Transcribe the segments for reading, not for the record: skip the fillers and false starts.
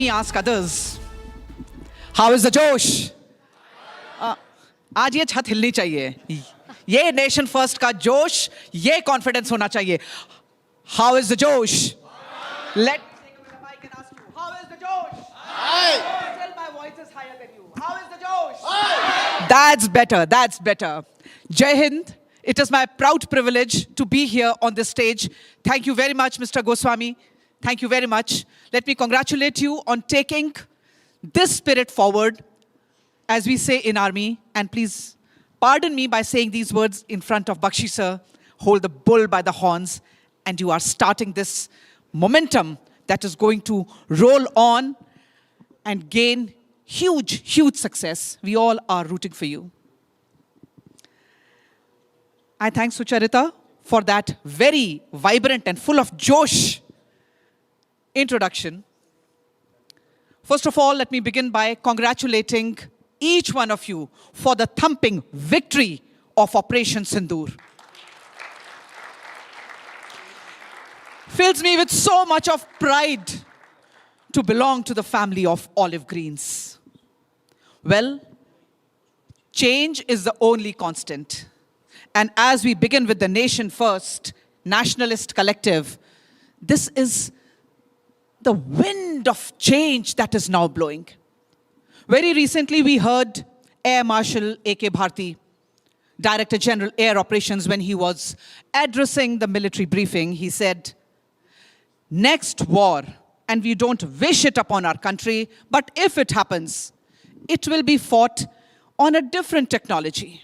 me ask others, how is the Josh? आज ये छत हिलनी चाहिए, ये नेशन फर्स्ट का जोश, ये कॉन्फिडेंस होना चाहिए. How is the Josh? Let me take a mic and ask you, how is the Josh? Hi. Tell my voice is higher than you. How is the Josh? Hi. That's better. That's better. Jai Hind. It is my proud privilege to be here on this stage. Thank you very much, Mr. Goswami. Thank you very much. Let me congratulate you on taking this spirit forward, as we say in army. And please pardon me by saying these words in front of Bakshi sir. Hold the bull by the horns, and you are starting this momentum that is going to roll on and gain huge, huge success. We all are rooting for you. I thank Sucharita for that very vibrant and full of josh introduction. First of all, let me begin by congratulating each one of you for the thumping victory of Operation Sindoor. Fills me with so much of pride to belong to the family of olive greens. Well, change is the only constant. And as we begin with the Nation First Nationalist Collective, this is the wind of change that is now blowing. Very recently, we heard Air Marshal A.K. Bharti, Director General Air Operations, when he was addressing the military briefing, he said, next war, and we don't wish it upon our country, but if it happens, it will be fought on a different technology.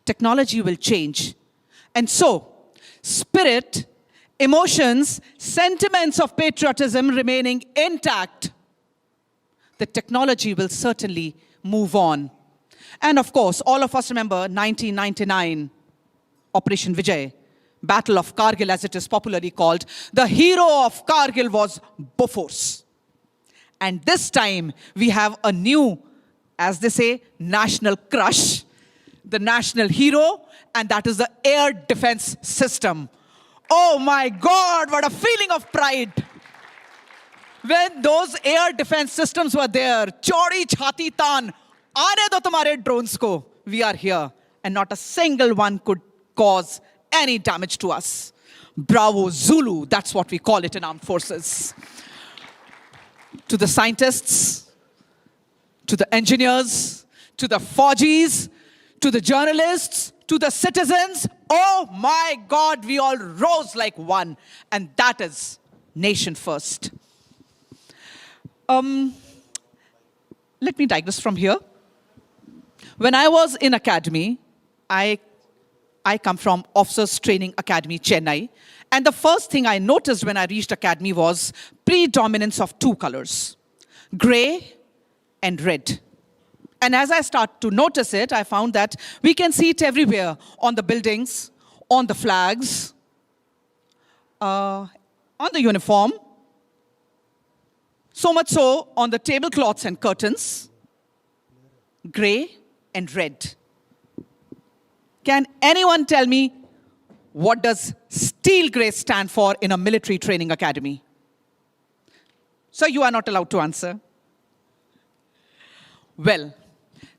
Technology will change. And so, spirit, emotions, sentiments of patriotism remaining intact, the technology will certainly move on. And of course, all of us remember 1999, Operation Vijay, Battle of Kargil as it is popularly called. The hero of Kargil was Bofors. And this time, we have a new, as they say, national crush, the national hero, and that is the air defense system. Oh my God, what a feeling of pride. When those air defense systems were there, Chori Chhati Tan, aane do tumhare drones ko, we are here. And not a single one could cause any damage to us. Bravo Zulu, that's what we call it in armed forces. To the scientists, to the engineers, to the Faujis, to the journalists, to the citizens, oh my God, we all rose like one. And that is Nation First. Let me digress from here. When I was in academy, I come from Officers Training Academy, Chennai. And the first thing I noticed when I reached academy was predominance of two colors, gray and red. And as I start to notice it, I found that we can see it everywhere, on the buildings, on the flags, on the uniform, so much so on the tablecloths and curtains, gray and red. Can anyone tell me what does steel gray stand for in a military training academy? So you are not allowed to answer. Well,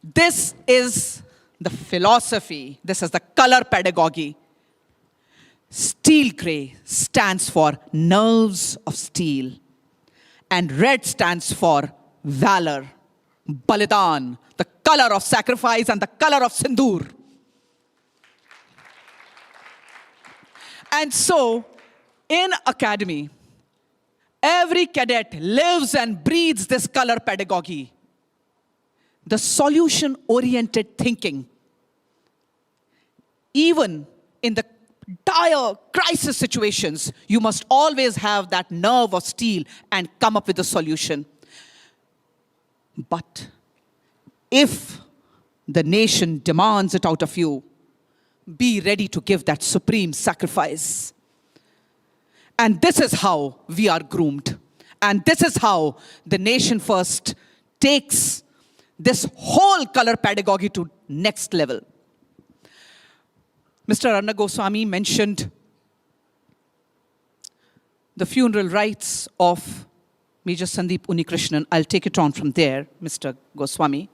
this is the philosophy. This is the color pedagogy. Steel gray stands for nerves of steel. And red stands for valor, balidan, the color of sacrifice and the color of sindoor. And so, in academy, every cadet lives and breathes this color pedagogy. The solution-oriented thinking. Even in the dire crisis situations, you must always have that nerve of steel and come up with a solution. But if the nation demands it out of you, be ready to give that supreme sacrifice. And this is how we are groomed. And this is how the Nation First takes this whole color pedagogy to next level. Mr. Arna Goswami mentioned the funeral rites of Major Sandeep Unikrishnan. I'll take it on from there, Mr. Goswami.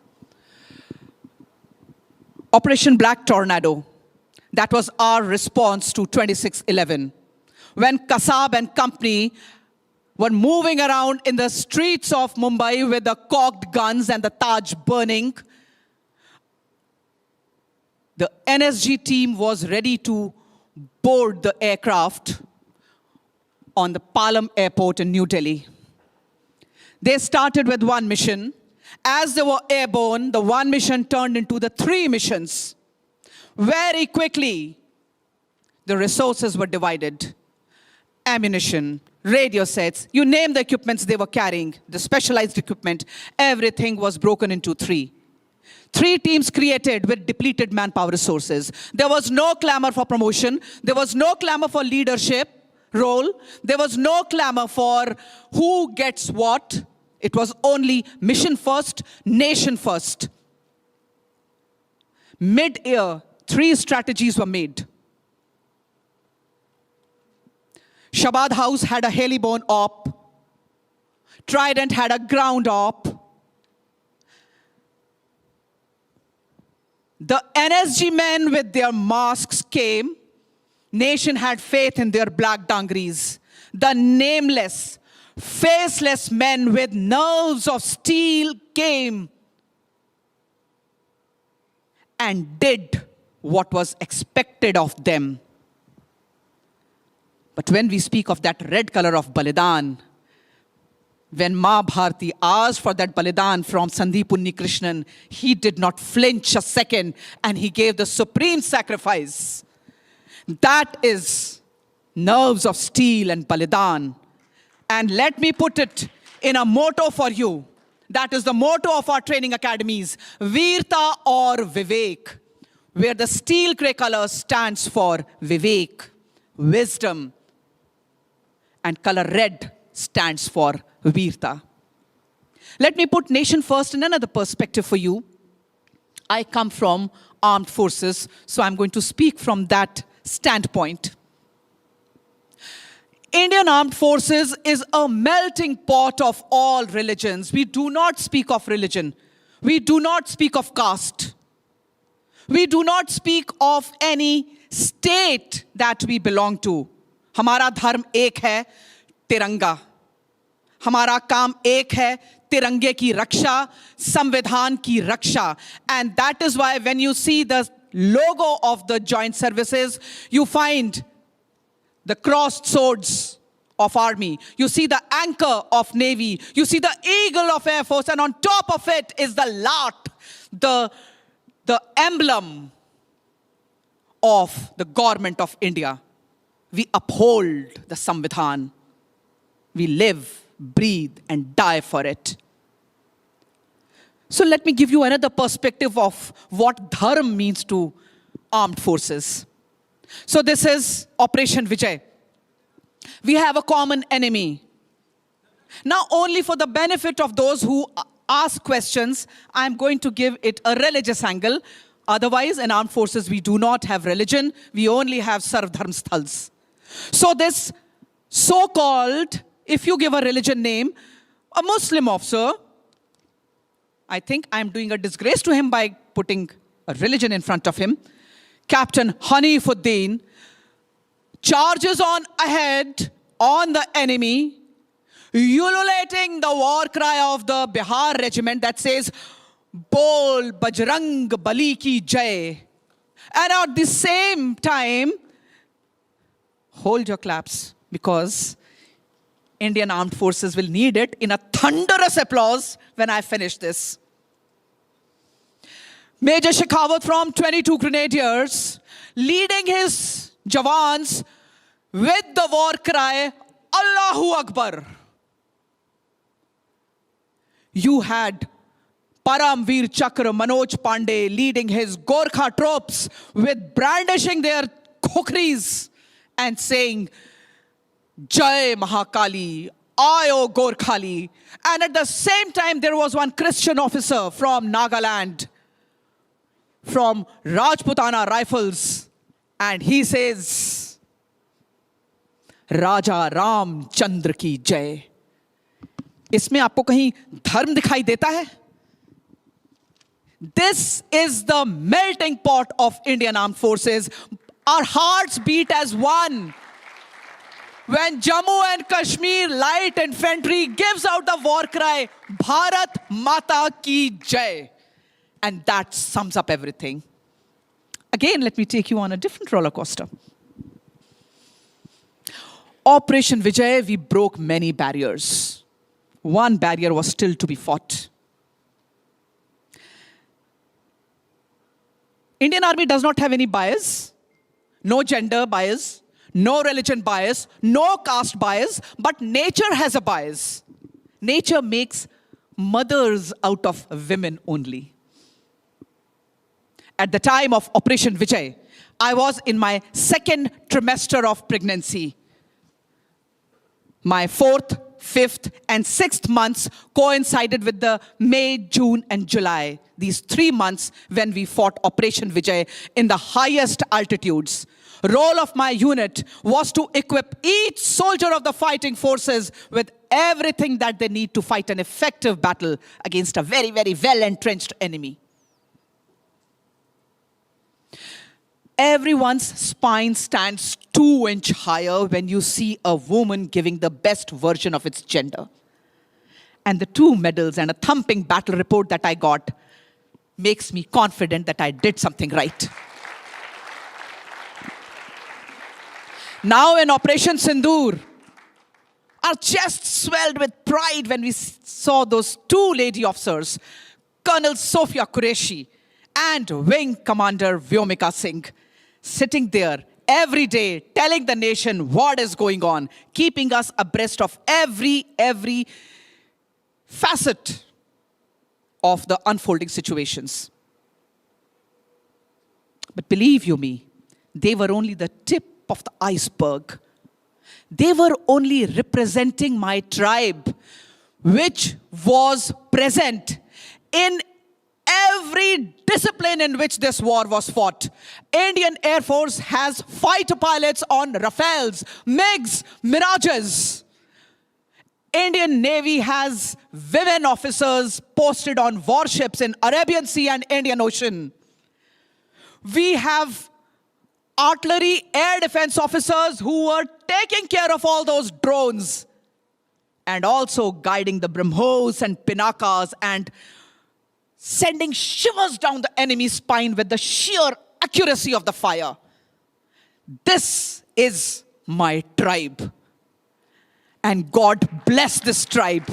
Operation Black Tornado. That was our response to 26/11. When Kasab and company were moving around in the streets of Mumbai with the cocked guns and the Taj burning, the NSG team was ready to board the aircraft on the Palam airport in New Delhi. They started with one mission. As they were airborne, the one mission turned into the 3 missions. Very quickly, the resources were divided. Ammunition, radio sets, you name the equipments they were carrying, the specialized equipment, everything was broken into 3. 3 teams created with depleted manpower resources. There was no clamor for promotion. There was no clamor for leadership role. There was no clamor for who gets what. It was only mission first, nation first. Mid-year, 3 strategies were made. Shabad House had a heliborne op. Trident had a ground op. The NSG men with their masks came. Nation had faith in their black dungarees. The nameless, faceless men with nerves of steel came and did what was expected of them. But when we speak of that red color of Balidan, when Ma Bharti asked for that Balidan from Sandeep Unnikrishnan, he did not flinch a second and he gave the supreme sacrifice. That is nerves of steel and Balidan. And let me put it in a motto for you. That is the motto of our training academies, Veerta or Vivek, where the steel grey color stands for Vivek, wisdom, and color red stands for Veerta. Let me put nation first in another perspective for you. I come from armed forces, so I'm going to speak from that standpoint. Indian Armed Forces is a melting pot of all religions. We do not speak of religion. We do not speak of caste. We do not speak of any state that we belong to. हमारा धर्म एक है, तिरंगा. हमारा काम एक है, तिरंगे की रक्षा, संविधान की रक्षा. And that is why when you see the logo of the joint services, you find the crossed swords of army. You see the anchor of navy. You see the eagle of air force. And on top of it is the lat, the emblem of the government of India. We uphold the Samvidhan. We live, breathe, and die for it. So let me give you another perspective of what dharm means to armed forces. So this is Operation Vijay. We have a common enemy. Now, only for the benefit of those who ask questions, I'm going to give it a religious angle. Otherwise, in armed forces, we do not have religion. We only have Sarv Dharm Sthals. So this so-called, if you give a religion name, a Muslim officer, I think I'm doing a disgrace to him by putting a religion in front of him. Captain Hanifuddin charges on ahead on the enemy, ululating the war cry of the Bihar regiment that says, Bol Bajrang Bali ki Jai. And at the same time, hold your claps, because Indian Armed Forces will need it in a thunderous applause when I finish this. Major Shekhawat from 22 Grenadiers, leading his Jawans with the war cry, Allahu Akbar. You had Paramveer Chakra Manoj Pandey leading his Gorkha troops with brandishing their khokris and saying, Jai Mahakali, Ayo Gorkhali. And at the same time, there was one Christian officer from Nagaland, from Rajputana Rifles, and he says, Raja Ram Chandra ki Jai. इसमें आपको कहीं धर्म दिखाई देता है? This is the melting pot of Indian Armed Forces. Our hearts beat as one. When Jammu and Kashmir Light Infantry gives out the war cry, Bharat Mata Ki Jai. And that sums up everything. Again, let me take you on a different roller coaster. Operation Vijay, we broke many barriers. One barrier was still to be fought. Indian Army does not have any bias, no gender bias, no religion bias, no caste bias, but nature has a bias. Nature makes mothers out of women only. At the time of Operation Vijay, I was in my second trimester of pregnancy. My 4th, 5th, and 6th months coincided with the May, June, and July. These 3 months when we fought Operation Vijay in the highest altitudes. Role of my unit was to equip each soldier of the fighting forces with everything that they need to fight an effective battle against a very, very well-entrenched enemy. Everyone's spine stands 2 inches higher when you see a woman giving the best version of its gender. And the 2 medals and a thumping battle report that I got makes me confident that I did something right. Now in Operation Sindoor, our chests swelled with pride when we saw those 2 lady officers, Colonel Sophia Qureshi and Wing Commander Vyomika Singh, sitting there every day telling the nation what is going on, keeping us abreast of every facet of the unfolding situations. But believe you me, they were only the tip of the iceberg. They were only representing my tribe, which was present in every discipline in which this war was fought. Indian Air Force has fighter pilots on Rafales, MiGs, Mirages. Indian Navy has women officers posted on warships in Arabian Sea and Indian Ocean. We have artillery air defense officers who were taking care of all those drones and also guiding the BrahMos and Pinakas and sending shivers down the enemy's spine with the sheer accuracy of the fire. This is my tribe. And God bless this tribe.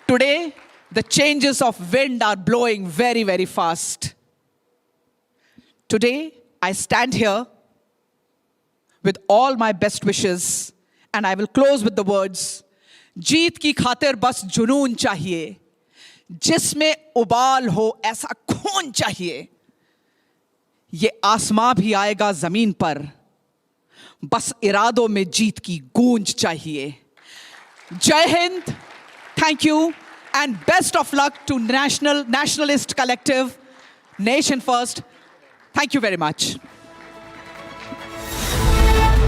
Today, the changes of wind are blowing very, very fast. Today, I stand here with all my best wishes, and I will close with the words, जीत की खातिर बस जुनून चाहिए, जिसमें उबाल हो ऐसा खून चाहिए, ये आसमां भी आएगा जमीन पर, बस इरादों में जीत की गूंज चाहिए. Jai Hind, thank you, and best of luck to Nationalist Collective, Nation First. Thank you very much.